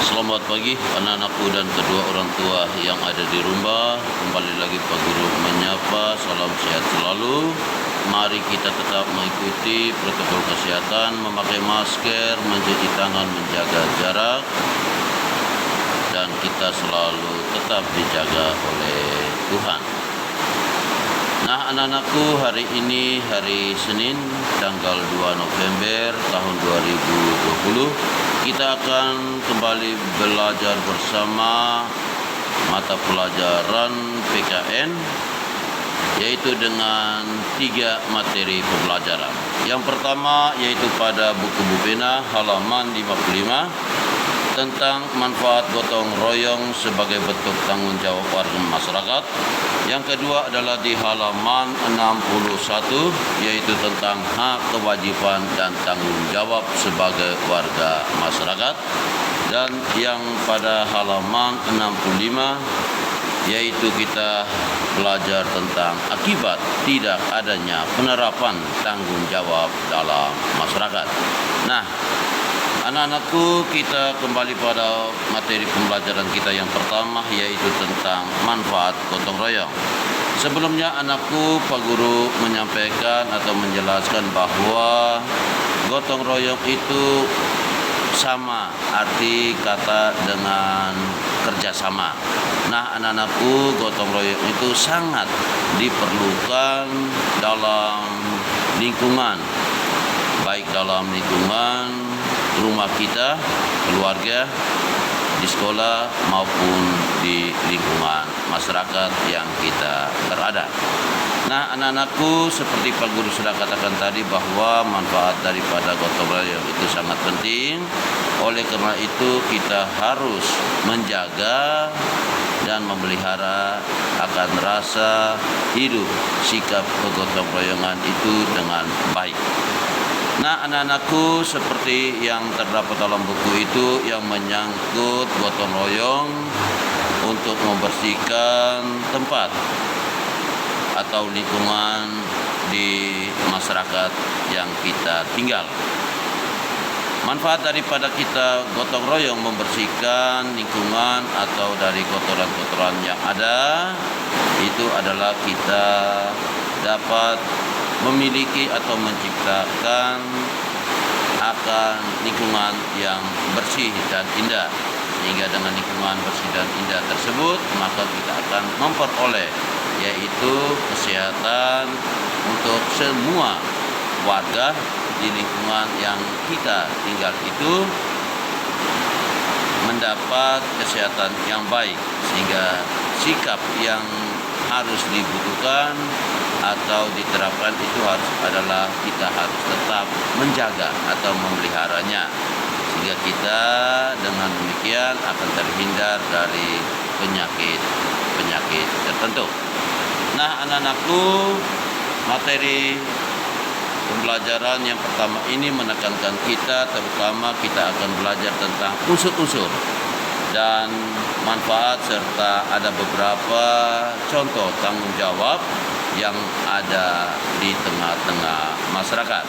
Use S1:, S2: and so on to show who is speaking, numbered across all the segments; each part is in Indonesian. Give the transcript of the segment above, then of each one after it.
S1: Selamat pagi anak-anakku dan kedua orang tua yang ada di rumah. Kembali lagi Pak Guru menyapa. Salam sehat selalu. Mari kita tetap mengikuti protokol kesehatan, memakai masker, mencuci tangan, menjaga jarak, dan kita selalu tetap dijaga oleh Tuhan. Nah, anak-anakku, hari ini hari Senin tanggal 2 November tahun 2020 kita akan kembali belajar bersama mata pelajaran PKN, yaitu dengan 3 materi pembelajaran. Yang pertama yaitu pada buku Bupena halaman 55 tentang manfaat gotong royong sebagai bentuk tanggung jawab warga masyarakat. Yang kedua adalah di halaman 61 yaitu tentang hak, kewajiban dan tanggung jawab sebagai warga masyarakat. Dan yang pada halaman 65 yaitu kita belajar tentang akibat tidak adanya penerapan tanggung jawab dalam masyarakat. Nah, anak-anakku, kita kembali pada materi pembelajaran kita yang pertama, yaitu tentang manfaat gotong royong. Sebelumnya anakku, Pak Guru menyampaikan atau menjelaskan bahwa gotong royong itu sama arti kata dengan kerjasama. Nah, anak-anakku, gotong royong itu sangat diperlukan dalam lingkungan, baik dalam lingkungan rumah kita, keluarga, di sekolah maupun di lingkungan masyarakat yang kita berada. Nah, anak-anakku, seperti Pak Guru sudah katakan tadi bahwa manfaat daripada gotong royong itu sangat penting. Oleh karena itu kita harus menjaga dan memelihara akan rasa hidup sikap kegotong royongan itu dengan baik. Nah, anak-anakku, seperti yang terdapat dalam buku itu yang menyangkut gotong royong untuk membersihkan tempat atau lingkungan di masyarakat yang kita tinggal. Manfaat daripada kita gotong royong membersihkan lingkungan atau dari kotoran-kotoran yang ada itu adalah kita dapat memiliki atau menciptakan akan lingkungan yang bersih dan indah. Sehingga dengan lingkungan bersih dan indah tersebut, maka kita akan memperoleh yaitu kesehatan untuk semua warga di lingkungan yang kita tinggal itu mendapat kesehatan yang baik, sehingga sikap yang harus dibutuhkan atau diterapkan itu adalah kita harus tetap menjaga atau memeliharanya, sehingga kita dengan demikian akan terhindar dari penyakit tertentu. Nah, anak-anakku, materi pembelajaran yang pertama ini menekankan kita, terutama kita akan belajar tentang unsur-unsur dan manfaat serta ada beberapa contoh tanggung jawab yang ada di tengah-tengah masyarakat.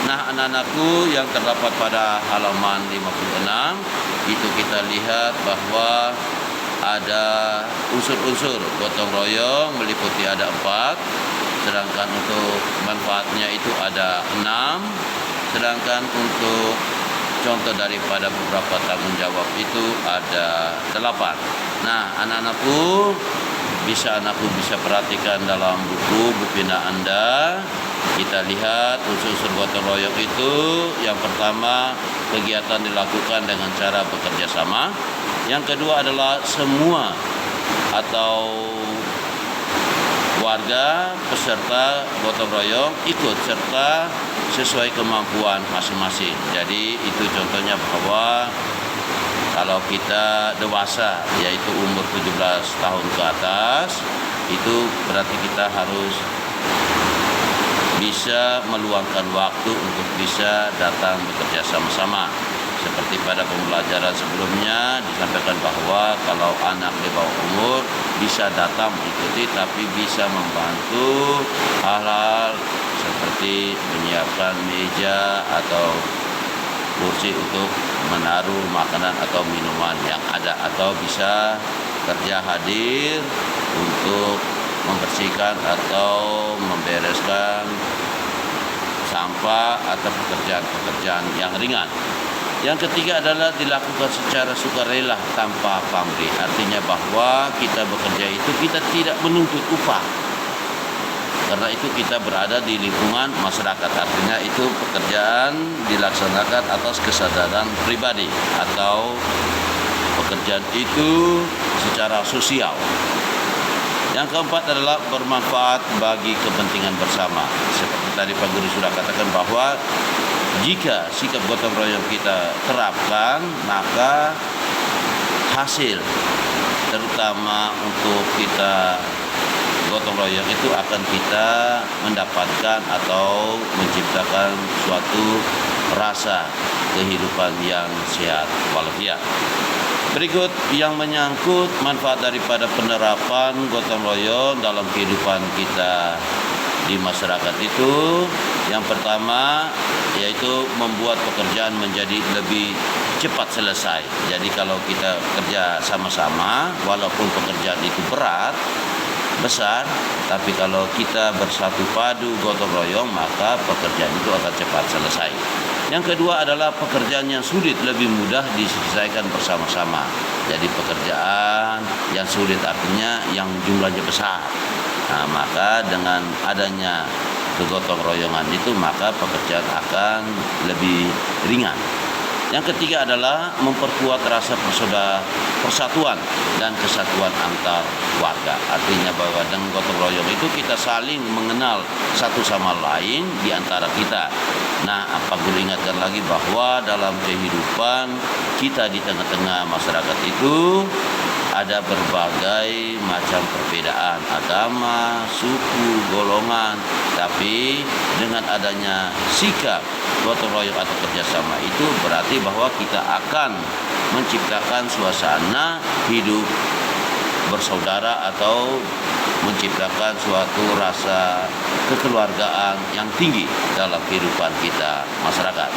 S1: Nah, anak-anakku, yang terdapat pada halaman 56 itu kita lihat bahwa ada unsur-unsur gotong royong meliputi ada 4, sedangkan untuk manfaatnya itu ada 6, sedangkan untuk contoh daripada beberapa tanggung jawab itu ada 8. Nah, anakku bisa perhatikan dalam buku Bupena Anda. Kita lihat unsur-unsur gotong royong itu. Yang pertama, kegiatan dilakukan dengan cara bekerja sama. Yang kedua adalah semua atau warga peserta gotong royong ikut serta sesuai kemampuan masing-masing. Jadi itu contohnya bahwa kalau kita dewasa, yaitu umur 17 tahun ke atas, itu berarti kita harus bisa meluangkan waktu untuk bisa datang bekerja sama-sama. Seperti pada pembelajaran sebelumnya disampaikan bahwa kalau anak di bawah umur bisa datang mengikuti, tapi bisa membantu hal-hal seperti menyiapkan meja atau kursi untuk menaruh makanan atau minuman yang ada, atau bisa kerja hadir untuk membersihkan atau membereskan sampah atau pekerjaan-pekerjaan yang ringan. Yang ketiga adalah dilakukan secara sukarela tanpa pamrih. Artinya bahwa kita bekerja itu kita tidak menuntut upah. Karena itu kita berada di lingkungan masyarakat. Artinya itu pekerjaan dilaksanakan atas kesadaran pribadi atau pekerjaan itu secara sosial. Yang keempat adalah bermanfaat bagi kepentingan bersama. Seperti tadi Pak Guru sudah katakan bahwa jika sikap gotong royong kita terapkan, maka hasil terutama untuk kita gotong royong itu akan kita mendapatkan atau menciptakan suatu rasa kehidupan yang sehat walafiat. Berikut yang menyangkut manfaat daripada penerapan gotong royong dalam kehidupan kita di masyarakat itu. Yang pertama yaitu membuat pekerjaan menjadi lebih cepat selesai. Jadi kalau kita kerja sama-sama, walaupun pekerjaan itu berat, besar, tapi kalau kita bersatu padu gotong royong, maka pekerjaan itu akan cepat selesai. Yang kedua adalah pekerjaan yang sulit lebih mudah diselesaikan bersama-sama. Jadi pekerjaan yang sulit artinya yang jumlahnya besar. Nah, maka dengan adanya kegotong royongan itu, maka pekerjaan akan lebih ringan. Yang ketiga adalah memperkuat rasa persatuan dan kesatuan antar warga. Artinya bahwa dengan gotong royong itu kita saling mengenal satu sama lain di antara kita. Nah, apa Guru ingatkan lagi bahwa dalam kehidupan kita di tengah-tengah masyarakat itu ada berbagai macam perbedaan agama, suku, golongan. Tapi dengan adanya sikap gotong royong atau kerjasama itu berarti bahwa kita akan menciptakan suasana hidup bersaudara atau menciptakan suatu rasa kekeluargaan yang tinggi dalam kehidupan kita masyarakat.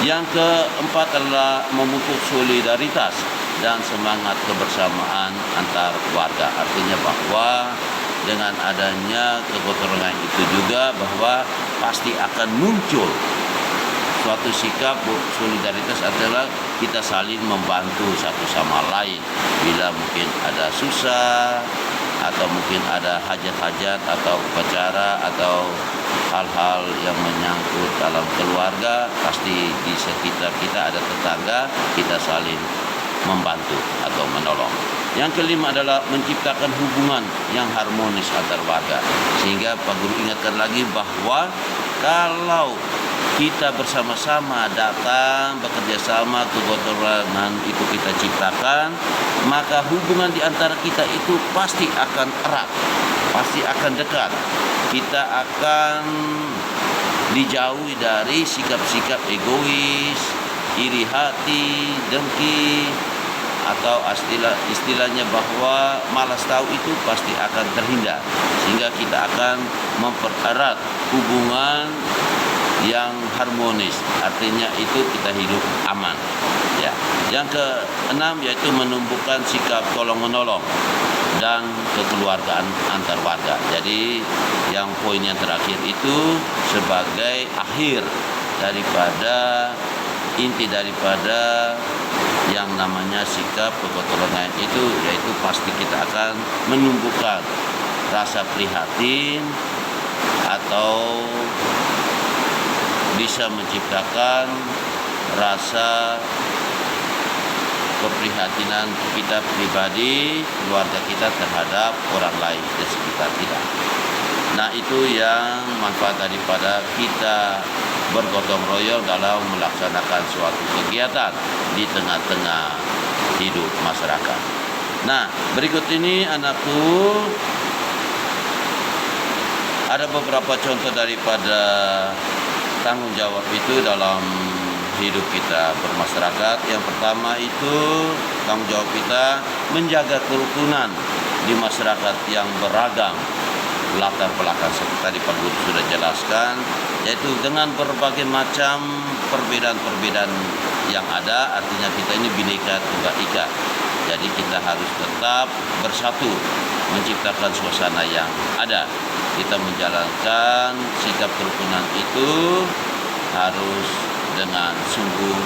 S1: Yang keempat adalah memupuk solidaritas dan semangat kebersamaan antar warga. Artinya bahwa dengan adanya kegotong royongan itu juga bahwa pasti akan muncul suatu sikap solidaritas, adalah kita saling membantu satu sama lain bila mungkin ada susah atau mungkin ada hajat-hajat atau upacara atau hal-hal yang menyangkut dalam keluarga. Pasti di sekitar kita ada tetangga, kita saling membantu atau menolong. Yang kelima adalah menciptakan hubungan yang harmonis antar warga. Sehingga Pak Guru ingatkan lagi bahwa kalau kita bersama-sama datang bekerja sama, kegotong royongan itu kita ciptakan, maka hubungan di antara kita itu pasti akan erat, pasti akan dekat. Kita akan dijauhi dari sikap-sikap egois, iri hati, dengki, atau istilahnya bahwa malas tahu itu pasti akan terhindar. Sehingga kita akan mempererat hubungan yang harmonis, artinya itu kita hidup aman. Ya. Yang keenam yaitu menumbuhkan sikap tolong menolong dan kekeluargaan antar warga. Jadi yang poin yang terakhir itu sebagai akhir daripada inti daripada yang namanya sikap kegotong royongan itu, yaitu pasti kita akan menumbuhkan rasa prihatin atau bisa menciptakan rasa keprihatinan kita pribadi, keluarga kita terhadap orang lain di sekitar kita. Nah, itu yang manfaat daripada kita bergotong royong dalam melaksanakan suatu kegiatan di tengah-tengah hidup masyarakat. Nah, berikut ini anakku ada beberapa contoh daripada tanggung jawab itu dalam hidup kita bermasyarakat. Yang pertama itu tanggung jawab kita menjaga kerukunan di masyarakat yang beragam latar belakang, seperti tadi Pak Guru sudah jelaskan, yaitu dengan berbagai macam perbedaan-perbedaan yang ada, artinya kita ini Bhinneka Tunggal Ika. Jadi kita harus tetap bersatu menciptakan suasana yang ada. Kita menjalankan sikap kerukunan itu harus dengan sungguh,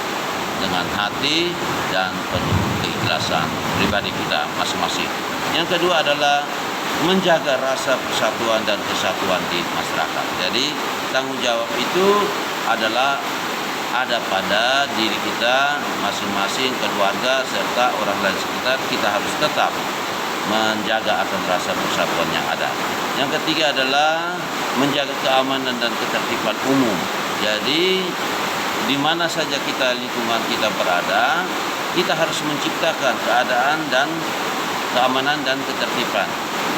S1: dengan hati dan penuh keikhlasan pribadi kita masing-masing. Yang kedua adalah menjaga rasa persatuan dan kesatuan di masyarakat. Jadi tanggung jawab itu adalah ada pada diri kita masing-masing, keluarga serta orang lain sekitar. Kita harus tetap menjaga akan rasa persatuan yang ada. Yang ketiga adalah menjaga keamanan dan ketertiban umum. Jadi di mana saja kita lingkungan kita berada, kita harus menciptakan keadaan dan keamanan dan ketertiban.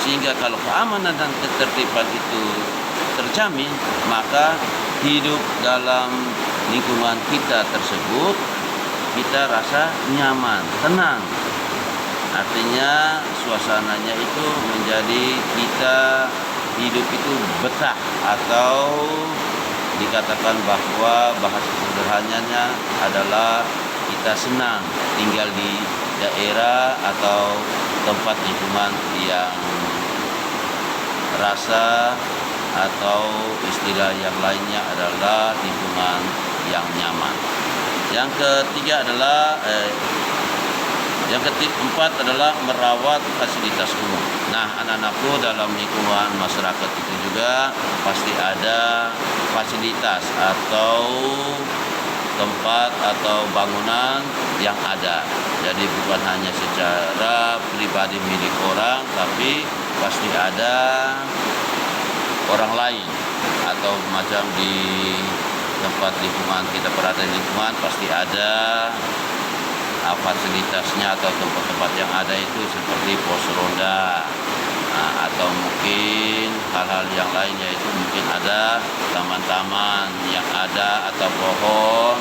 S1: Sehingga kalau keamanan dan ketertiban itu terjamin, maka hidup dalam lingkungan kita tersebut kita rasa nyaman, tenang. Artinya suasananya itu menjadi kita hidup itu betah, atau dikatakan bahwa bahasa sederhananya adalah kita senang tinggal di daerah atau tempat lingkungan yang rasa atau istilah yang lainnya adalah lingkungan yang nyaman. Yang ketiga adalah keempat adalah merawat fasilitas umum. Nah, anak-anakku, dalam lingkungan masyarakat itu juga pasti ada fasilitas atau tempat atau bangunan yang ada. Jadi bukan hanya secara pribadi milik orang, tapi pasti ada orang lain, atau macam di tempat lingkungan kita berada, lingkungan pasti ada fasilitasnya atau tempat-tempat yang ada itu seperti pos ronda, atau mungkin hal-hal yang lain, yaitu mungkin ada taman-taman yang ada atau pohon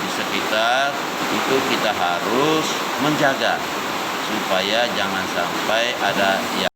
S1: di sekitar itu. Kita harus menjaga supaya jangan sampai ada yang